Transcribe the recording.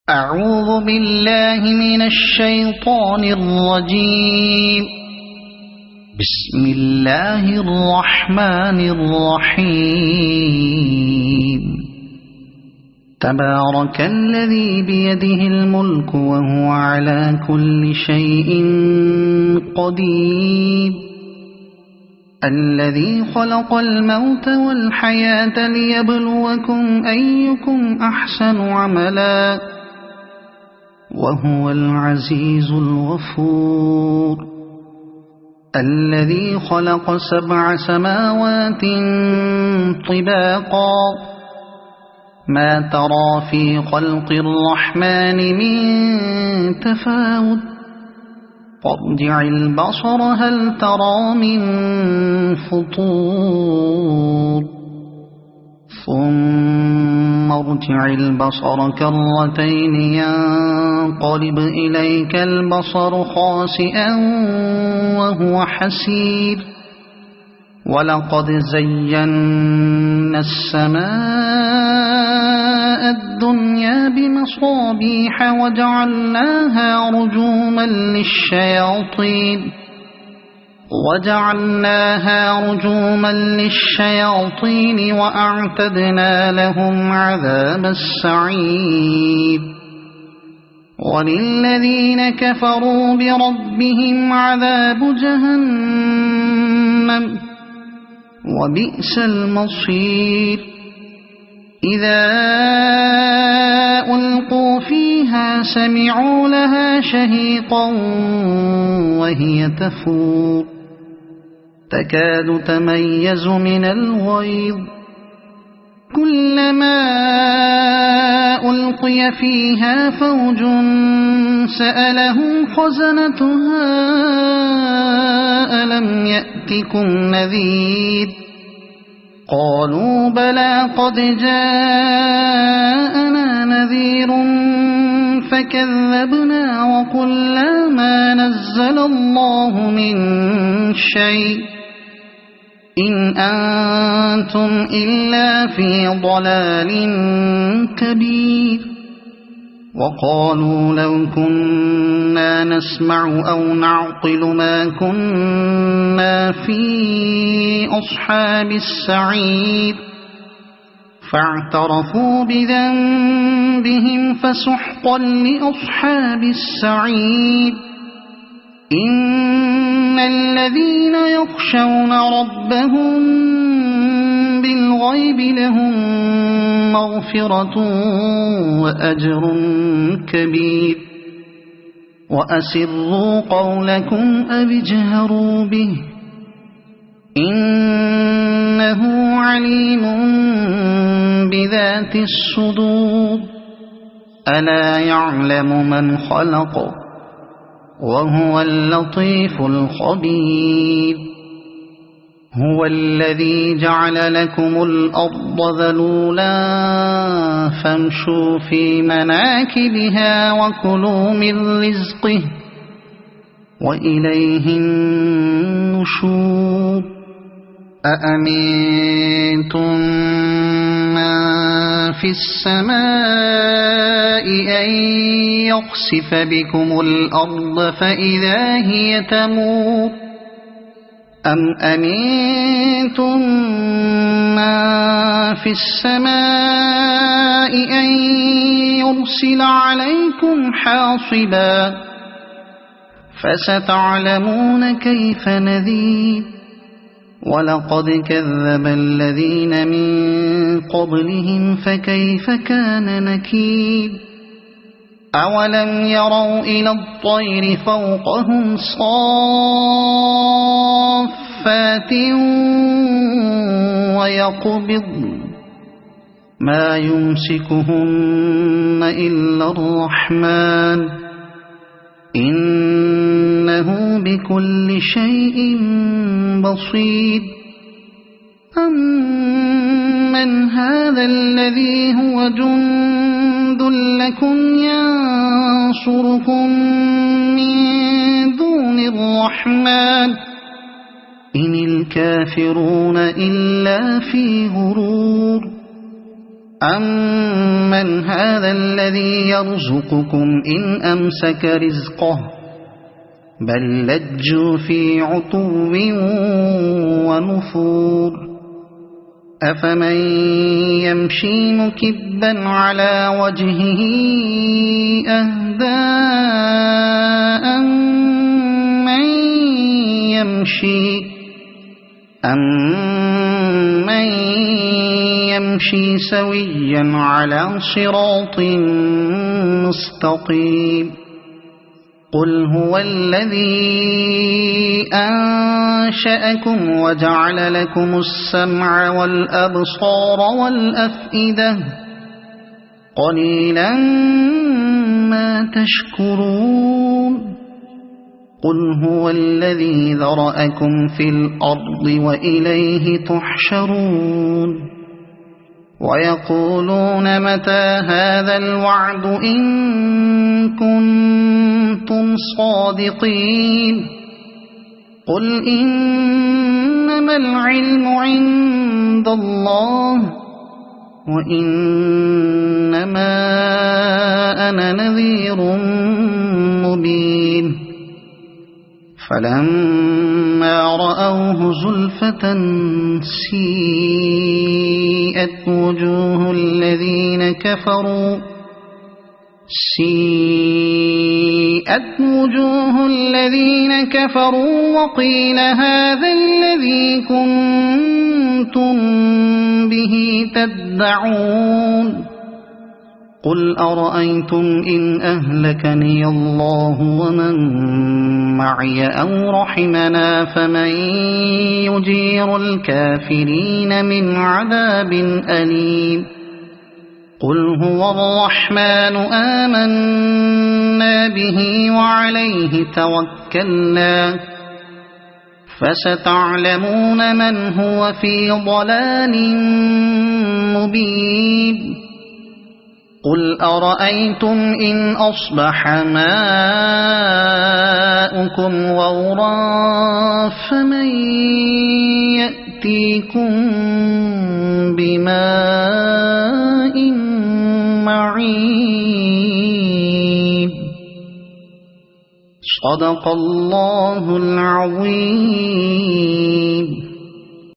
أعوذ بالله من الشيطان الرجيم. بسم الله الرحمن الرحيم. تبارك الذي بيده الملك وهو على كل شيء قدير. الذي خلق الموت والحياة ليبلوكم أيكم أحسن عملا وهو العزيز الغفور. الذي خلق 7 سماوات طباقا ما ترى في خلق الرحمن من تفاوت فارجع البصر هل ترى من فطور ثم ارجع البصر كرتين ينقلب إليك البصر خاسئا وهو حسير. ولقد زينا السماء الدنيا بمصابيح وجعلناها رجوما للشياطين وأعتدنا لهم عذاب السعير. وللذين كفروا بربهم عذاب جهنم وبئس المصير. إذا ألقوا فيها سمعوا لها شهيقا وهي تفور تكاد تميز من الغيظ. كلما ألقي فيها فوج سألهم خزنتها ألم يأتكم نذير قالوا بلى قد جاءنا نذير فكذبنا وقلنا ما نزل الله من شيء إن أنتم إلا في ضلال كبير. وقالوا لو كنا نسمع أو نعقل ما كنا في أصحاب السعير فاعترفوا بذنبهم فسحقا لأصحاب السعير. إن الذين يخشون ربهم بالغيب لهم مغفرة وأجر كبير. وأسروا قولكم أو اجهروا به إنه عليم بذات الصدور. ألا يعلم من خلق وهو اللطيف الخبير. هو الذي جعل لكم الأرض ذلولا فامشوا في مناكبها وكلوا من رزقه وإليه النشور. أأمنتم من في السماء أن يخسف بكم الأرض فإذا هي تمور أم أمنتم من في السماء أن يرسل عليكم حاصبا فستعلمون كيف نذير. ولقد كذب الذين من قبلهم فكيف كان نكير. أولم يروا إلى الطير فوقهم صافات ويقبضن ما يمسكهن إلا الرحمن إنه بكل شيء بصير. أمن هذا الذي هو جند لكم ينصركم من دون الرحمن إن الكافرون إلا في غرور. أَمَّنْ هَذَا الَّذِي يَرْزُقُكُمْ إِنْ أَمْسَكَ رِزْقَهُ بَلْ لَجُّوا فِي عُتُوٍّ وَنُفُورٍ أَفَمَنْ يَمْشِي مُكِبًّا عَلَى وَجْهِهِ أَهْدَىٰ أَمَّن يَمْشِي سَوِيًّا عَلَى صِرَاطٍ مُّسْتَقِيمٍ قُلْ هُوَ الَّذِي أَنشَأَكُمْ وَجَعَلَ لَكُمُ السَّمْعَ وَالْأَبْصَارَ وَالْأَفْئِدَةَ قَلِيلًا مَا تَشْكُرُونَ قُلْ هُوَ الَّذِي ذَرَأَكُمْ فِي الْأَرْضِ وَإِلَيْهِ تُحْشَرُونَ وَيَقُولُونَ مَتَى هَذَا الْوَعْدُ إِن كُنتُمْ صَادِقِينَ قُلْ إِنَّمَا الْعِلْمُ عِندَ اللَّهِ وَإِنَّمَا أَنَا نَذِيرٌ مُبِينٌ فَلَمَّا رَأَوْهُ زُلْفَةً سِيئَتْ وُجُوهُ الَّذِينَ كَفَرُوا وَقِيلَ هَذَا الَّذِي كُنتُم بِهِ تَدَّعُونَ قُلْ أَرَأَيْتُمْ إِنْ أَهْلَكَنِيَ اللَّهُ وَمَن مَّعِيَ أَوْ رَحِمَنَا فَمَن يُجِيرُ الْكَافِرِينَ مِنْ عَذَابٍ أَلِيمٍ قُلْ هُوَ الرَّحْمَنُ آمَنَّا بِهِ وَعَلَيْهِ تَوَكَّلْنَا فَسَتَعْلَمُونَ مَنْ هُوَ فِي ضَلَالٍ مُّبِينٍ قُلْ أَرَأَيْتُمْ إِنْ أَصْبَحَ مَاؤُكُمْ غَوْرًا فَمَن يَأْتِيكُم بِمَاءٍ مَّعِينٍ صَدَقَ اللَّهُ الْعَظِيمُ.